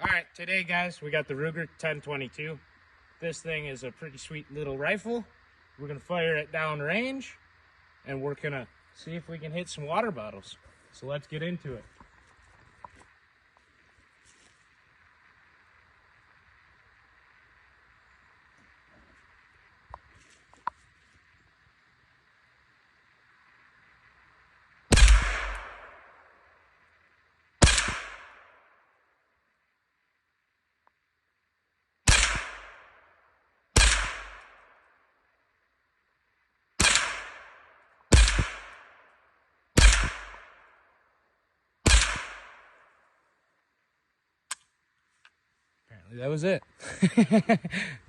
Alright, today guys, we got the Ruger 1022. This thing is a pretty sweet little rifle. We're gonna fire it down range and we're gonna see if we can hit some water bottles. So let's get into it. Apparently that was it.